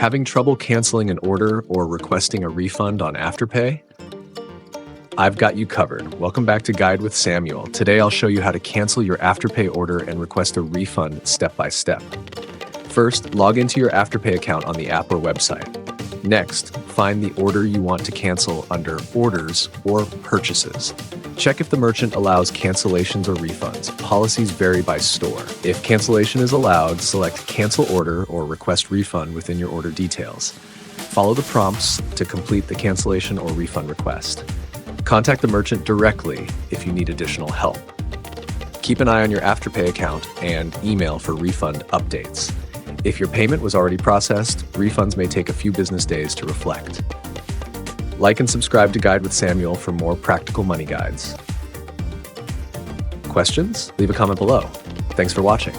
Having trouble canceling an order or requesting a refund on Afterpay? I've got you covered. Welcome back to Guide with Samuel. Today I'll show you how to cancel your Afterpay order and request a refund step by step. First, log into your Afterpay account on the app or website. Next, find the order you want to cancel under Orders or Purchases. Check if the merchant allows cancellations or refunds. Policies vary by store. If cancellation is allowed, select Cancel Order or Request Refund within your order details. Follow the prompts to complete the cancellation or refund request. Contact the merchant directly if you need additional help. Keep an eye on your Afterpay account and email for refund updates. If your payment was already processed, refunds may take a few business days to reflect. Like and subscribe to Guide with Samuel for more practical money guides. Questions? Leave a comment below. Thanks for watching.